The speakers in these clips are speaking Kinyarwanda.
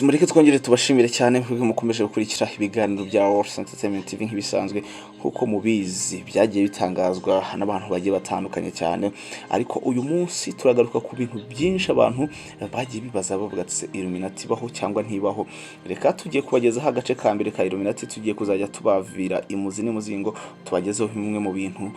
Mureke twongere tubashimire cyane kuko mukomeje gukurikira ibiganiro bya World Entertainment TV nk'ibisanzwe kuko mubizi byagiye bitangazwa n'abantu bagiye batandukanye cyane, ariko uyu munsi turagaruka ku bintu byinshi abantu bagiye bibaza bavuga ati Illuminati baho cyangwa ntibaho. Reka tugiye kubagezaho agace ka mbere ka Illuminati, tugiye kuzajya tubavira imuzi n'umuzingo, tubagezeho bimwe mu bintu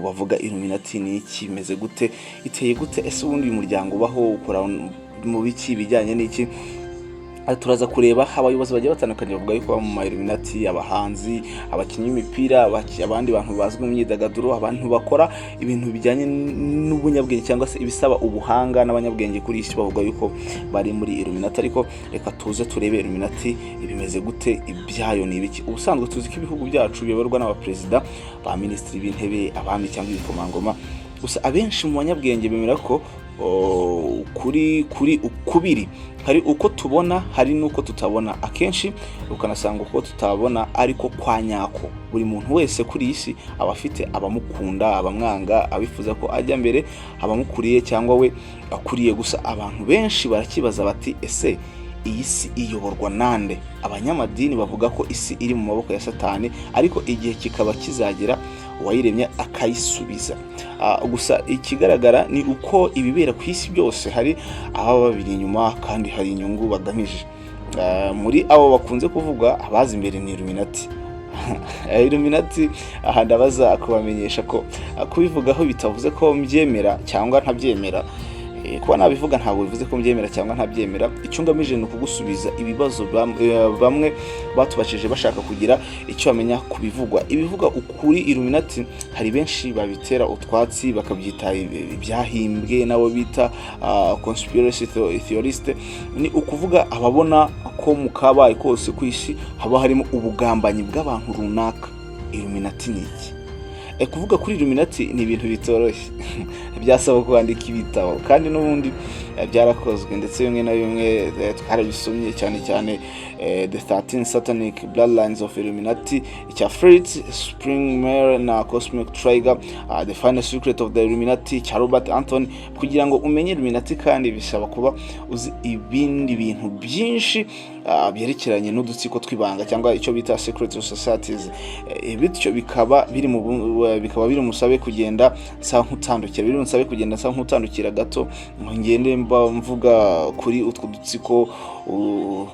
bavuga Illuminati ni iki, imeze gute, iteye gute, ese ubundi uyu muryango baho ukora mu biki bijyanye n'iki. Turaza kureba abayobozi bagiye batandukanye bavuga yuko mu Illuminati, abahanzi, abakinnyi b'imipira, abandi bantu bazwi mu myidagaduro, abantu bakora ibintu bijyanye n'ubunyabwenge cyangwa se ibisaba ubuhanga n'abanyabwenge kuri isi bavuga yuko bari muri Illuminati. Ariko reka tuze turebe Illuminati ibimeze gute, ibyayo ni ibiki. Ubusanzwe tuzi ko ibihugu byacu biyoborwa n'abaperezida, ba minisitiri b'intebe, abami cyangwa ibikomangoma. Gusa abenshi mu banyabwenge bemera ko kuri ukubiri hari uko tubona, hari nuko tutabona. Akenshi ukanasanga uko tutabona ariko kwa nyako. Buri muntu wese kuri isi aba afite abamukunda, abamwanga, abifuza ko ajya mbere, abamukuriye cyangwa we akuriye. Gusa abantu benshi barakibaza bati ese iyi si iyoborwa nande? Abanyamadini bavuga ko isi iri mu maboko ya Satani, ariko igihe kikaba kizagera uwayiremye akayisubiza. Gusa ikigaragara ni uko ibibera ku isi byose hari aba babiri inyuma kandi hari inyungu bagamije. Muri abo bakunze kuvuga abazi imbere ni Illuminati. Illuminati aha ndabaza kubamenyesha ko kubivugaho bitavuze ko mbyemera cyangwa ntabyemera. Kuba nabivuga ntabwo bivuze ko mbyemera cyangwa ntabyemera. Icyo ngamije ni ukugusubiza ibibazo bamwe batubashije bashaka kugira icyo bamenya kubivugwa. Ibivuga ukuri Illuminati hari benshi babitera utwatsi bakabyita ibyahimbwe, nabo bita conspiracy theorist. Ni ukuvuga ababona ko mu kabaye kose ku isi haba harimo ubugambanyi bw'abantu runaka. Illuminati ni iki? Kuvuga kuri Illuminati ni ibintu bitoroshye. Byasaba kwandika ibitabo kandi n'ubundi byarakozwe, ndetse bimwe na bimwe twarabisomye cyane cyane The 13 Satanic Bloodlines of Illuminati cya Fritz Springmeier na Cosmic Trigger, The Final Secret of the Illuminati cya Robert Anthony. Kugira ngo umenye Illuminati kandi bisaba kuba uzi ibindi bintu byinshi byerekeranye n'udutsiko tw'ibanga cyangwa icyo bita secret societies. Bityo bikaba biri musabe kugenda sa nk'utandukira, biri musabe kugenda sa nk'utandukira gato. Ngende mvuga kuri utwo dutsiko,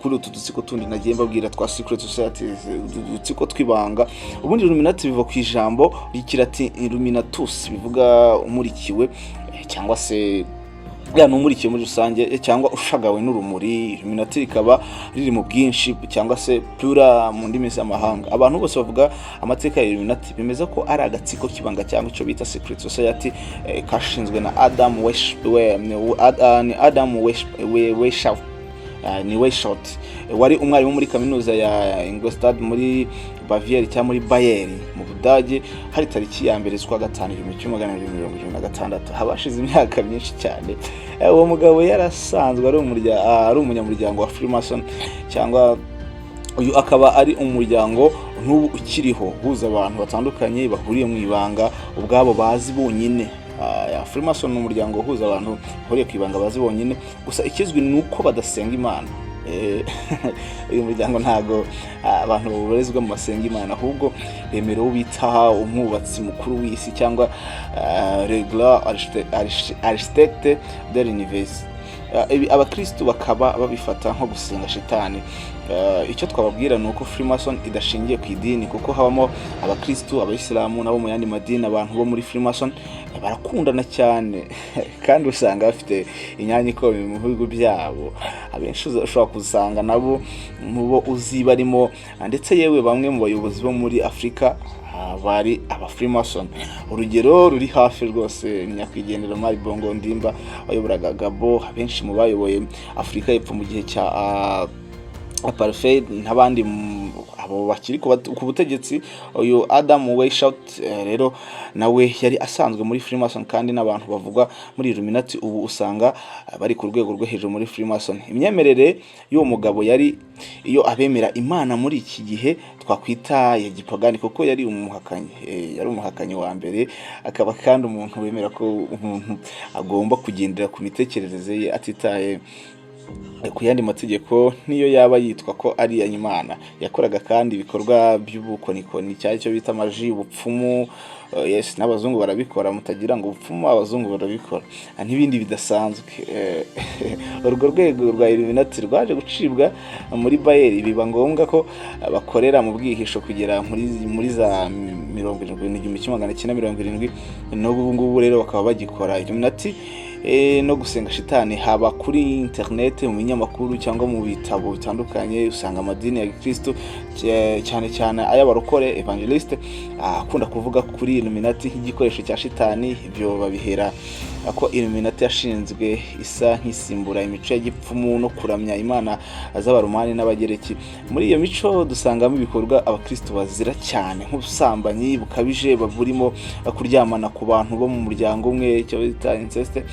kuri utu dutsiko tundi nagiye mbabwira twa secret societies, udutsiko tw'ibanga. Ubundi Illuminati biva ku ijambo rikirati Illuminatus, bivuga umurikiwe cyangwa se numurikiye muri rusange cyangwa ushagawe n'urumuri. Illuminati rikaba riri mu bwinshi cyangwa se plura mu ndimi z'amahanga. Abantu bose bavuga amateka ya Illuminati bemeza ko ari agatsiko kibanga cyangwa icyo bita secret society kashinzwe na Adam Weishaupt, wari umwarimu muri kaminuza ya Ingolstadt muri Baviera cyangwa muri Bayern mu Budage, hari tariki ya mbere z'ukwa gatanu 1926. Habashize imyaka myinshi cyane. Uwo mugabo yarasanzwe ari umunyamuryango wa Freemason, cyangwa uyu akaba ari umuryango n'ubu ukiriho uhuza abantu batandukanye bahuriye mu ibanga ubwabo bazi bonyine. Freemason ni umuryango uhuza abantu bahuriye ku ibanga bazi bonyine. Gusa ikizwi ni uko badasenga Imana. Uyu muryango ntago abantu babarizwa mu masenga Imana, ahubwo bemera ubita umwubatsi mukuru w'isi cyangwa regular architect de l'univers. Abakristo bakaba babifata nko gusenga Satani. Icyo twababwira ni uko Freemason idashingiye ku idini, kuko habamo abakristo, abayisilamu nabo mu yandi madini. Abantu bo muri Freemason barakundana cyane kandi usanga bafite inyanya ikomeye mu bihugu byabo. Abenshi ushobora kusanga nabo mubo uzi barimo, ndetse yewe bamwe mu bayobozi bo muri Afrika bari aba Freemason. Urugero ruri hafi rwose ni nyakwigendera Mari Bongo Ndimba wayoboraga Gabo. Abenshi mu bayoboye Afrika y'Epfo mu gihe cya apartheid n'abandi abo bakiri ku butegetsi. Uyu Adam Weishaupt rero nawe yari asanzwe muri Freemason, kandi n'abantu bavuga muri Illuminati ubu usanga bari ku rwego rwo hejuru muri Freemason. Imyemerere y'uwo mugabo yari iyo abemera Imana muri iki gihe twakwita ya gipagani, kuko yari umuhakanyi wa mbere. Akaba kandi umuntu wemera ko umuntu agomba kugendera ku mitekerereze ye atitaye ku yandi mategeko niyo yaba yitwa ko ari iya Imana. Yakoraga kandi ibikorwa by'ubukonikoni cyari cyo bita amaji, ubupfumu. Yes, n'abazungu barabikora, mutagira ngo ubupfumu abazungu barabikora, n'ibindi bidasanzwe. Urwo rwego rwa Illuminati rwaje gucibwa muri Bayeri, biba ngombwa ko bakorera mu bwihisho kugera muri za 1970, n'ubu ngubu rero bakaba bagikora. Illuminati no gusenga shitani haba kuri internet, mu binyamakuru cyangwa mu bitabo bitandukanye. Usanga amadini ya Kristo cyane cyane ay'abarokore evangeliste akunda kuvuga kuri Illuminati nk'igikoresho cya shitani. Ibyo babihera ako Illuminati yashinzwe isa nk'isimbura imico y'igipfumu no kuramya imana z'abaromani n'abagereki. Muri iyo mico dusangamo ibikorwa abakristo bazira cyane, nk'ubusambanyi bukabije burimo kuryamana ku bantu bo mu muryango umwe, cyo bita incest,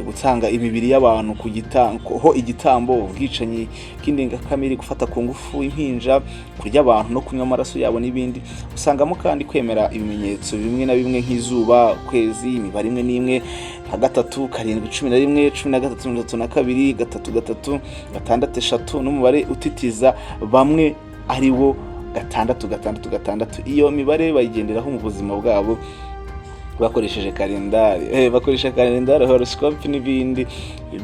gutanga imibiri y'abantu ku igitambo, ubwicanyi bw'indengakamere, gufata ku ngufu impinja, kurya abantu no kunywa amaraso yabo n'ibindi. Usangamo kandi kwemera ibimenyetso bimwe na bimwe nk'izuba, ukwezi, imibare imwe n'imwe nka 3, 7, 11, 13, 32, 3, 3, 6 n'umubare utitiza bamwe ari wo 6. Iyo mibare bayigenderaho mu buzima bwabo bakoresheje kalendari, horoscope n'ibindi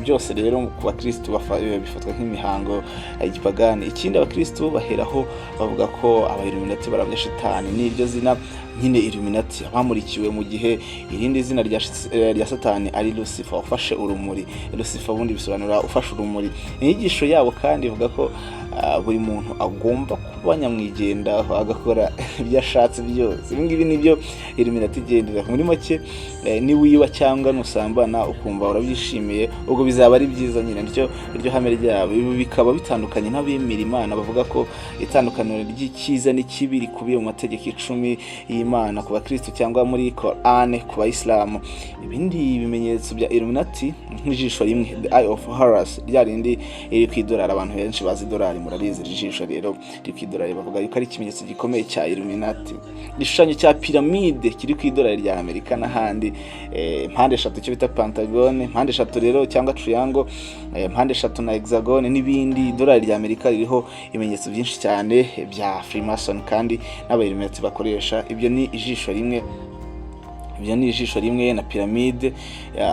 byose. Rero ku bakristo bifatwa nk'imihango y'igipagani. Ikindi abakristo baheraho bavuga ko Illuminati baramya shitani, n'iryo zina nyine Illuminati abamurikiwe mu gihe irindi zina rya Satani ari Lucifer, ufashe urumuri. Lucifer ubundi bisobanura ufashe urumuri. Inyigisho yabo kandi ivuga ko buri muntu agomba kuba nyamwigenda agakora ibyo ashatse byose. Ibi ngibi nibyo Illuminati igendera. Muri make ni wiba cyangwa nusambana ukumva urabyishimiye, ubwo bizaba ari byiza nyine. Iryo hame ryabo. Ibi bikaba bitandukanye n'abemera Imana bavuga ko itandukaniro ry'icyiza n'ikibi rikubiye mu mategeko 10 y'Imana ku bakristo cyangwa muri Quran ku bayisilamu. Ibindi bimenyetso bya Illuminati nk'ijisho rimwe, the eye of Horus, ryarindi iri kwidorara. Abantu benshi bazi idorari, murabizi ijisho rero riri kwidorari, bavuga yuko ari ikimenyetso gikomeye cya Illuminati. Igishushanyo cya piramide kiri kwidorari rya Amerika n'ahandi, mpande 3 icyo bita pentagone, mpande 3 rero cyangwa triangle, mpande 3 na hexagone n'ibindi. Idorari rya Amerika ririho ibimenyetso byinshi cyane bya Freemason kandi n'aba-Illuminati bakoresha. Ibyo ni ijisho rimwe na piramide.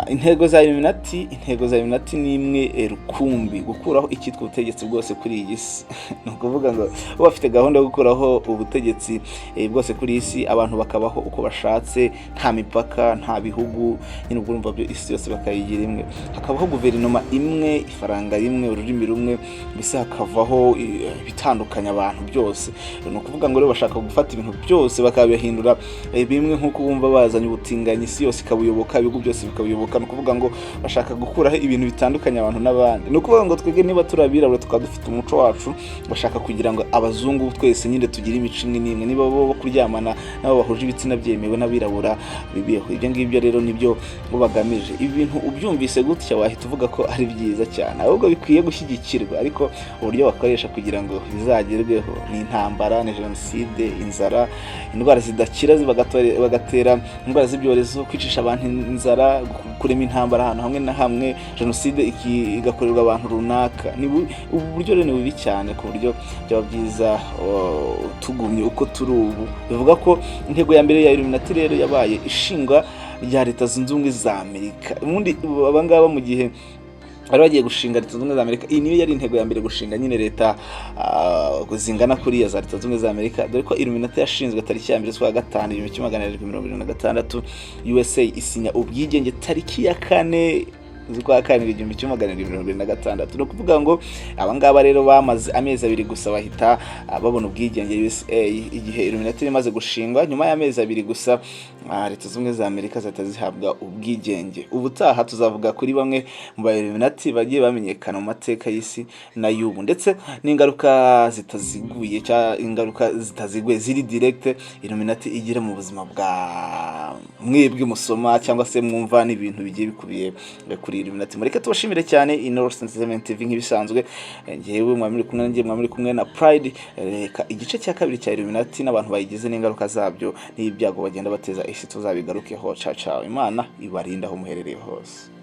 Intego za Illuminati ni imwe rukumbi: gukuraho icyitwa ubutegetsi bwose kuri iyi si. Ni ukuvuga ngo bafite gahunda yo gukuraho ubutegetsi bwose kuri iyi si, abantu bakabaho uko bashatse, nta mipaka, nta bihugu, nyine ubwo urumva byo isi yose bakayigira imwe. Hakabaho guverinoma imwe, ifaranga rimwe, ururimi rumwe, mbese hakavaho bitandukanya abantu byose. Ni ukuvuga ngo rero bashaka gufata ibintu byose bakabihindura bimwe, nk'uko bumva bazanye ubutinganyi, isi yose ikabuyoboka, ibihugu byose bikabuyoboka. Ni ukuvuga ngo bashaka gukuraho ibintu bitandukanya abantu n'abandi. Ni ukuvuga ngo twebwe niba turabirabura tukaba dufite umuco wacu, bashaka kugira ngo abazungu twese nyine tugire imico imwe n'imwe. Niba bo kuryamana nabo bahuje ibitsina byemewe n'abirabura bibiyeho. Ibyo ngibyo rero nibyo bagamije. Ibi bintu ubyumvise gutya wahita uvuga ko ari byiza cyane, ahubwo bikwiye gushyigikirwa. Ariko uburyo bakoresha kugira ngo bizagerweho ni intambara, ni jenoside, inzara, indwara zidakira bagatera indwara z'ibyorezo, kwicisha abantu inzara, kurema intambara ahantu hamwe na hamwe, jenoside igakorerwa abantu runaka. Ubu buryo rero ni bubi cyane, ku buryo byaba byiza tugumye uko turi ubu. Bivuga ko intego ya mbere ya Illuminati rero yabaye ishingwa rya Leta Zunze Ubumwe za Amerika. Ubundi abangaba mu gihe bari bagiye gushinga Leta Zunze Ubumwe za Amerika, iyi niyo yari intego ya mbere, gushinga nyine leta zingana kuriya za Leta Zunze Ubumwe za Amerika. Dore ko Illuminati yashinzwe tariki ya 1/5/1776, USA isinya ubwigenge tariki ya 4 z'ukwa 1926. No kuvuga ngo abangaba rero bamaze amezi 2 gusa bahita babona ubwigenge USA. Igihe Illuminati imaze gushingwa, nyuma y'amezi 2 gusa Leta Zunze za Amerika zahita zihabwa ubwigenge. Ubutaha tuzavuga kuri bamwe mu ba Illuminati bagiye bamenyekana mu mateka y'isi na y'ubu, ndetse n'ingaruka zitaziguye ziri direct Illuminati igira mu buzima bwa mwebwe musoma cyangwa se mwumva n'ibintu bigiye bikubiye kuri Illuminati. Mureke tubashimire cyane. Innocent Entertainment TV nk'ibisanzwe, ngewe mwamuri kumwe na Pride. Reka igice cya 2 cya Illuminati n'abantu bayigize n'ingaruka zabyo n'ibyago bagenda bateza isi tuzabigarukeho. Ciao, Imana ibarinda aho muherereye hose.